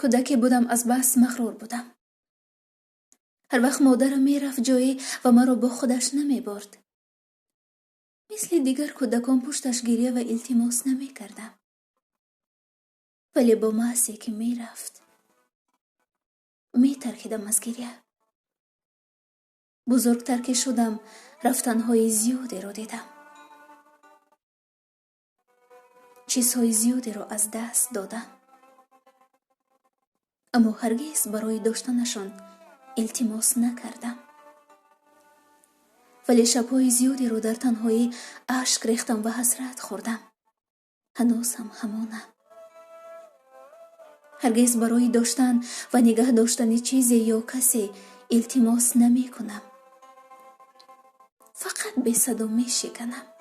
کودکی بودم، از بس مغرور بودم. هر وقت مادرم می رفت جایی و مرا با خودش نمی برد. مثل دیگر کودکان پشتش گریه و التماس نمی کردم. ولی با محضی که می رفت می ترکیدم از گریه. بزرگتر که شدم رفتنهای زیادی را دیدم. چیزهای زیادی را از دست دادم. اما هرگز برای داشتنشان التماس نکردم. ولی شبهای زیادی را در تنهایی اشک ریختم و حسرت خوردم. هنوز هم همانم. هرگز برای داشتن و نگه داشتن چیزی یا کسی التماس نمی کنم. فقط به صدا می شکنم.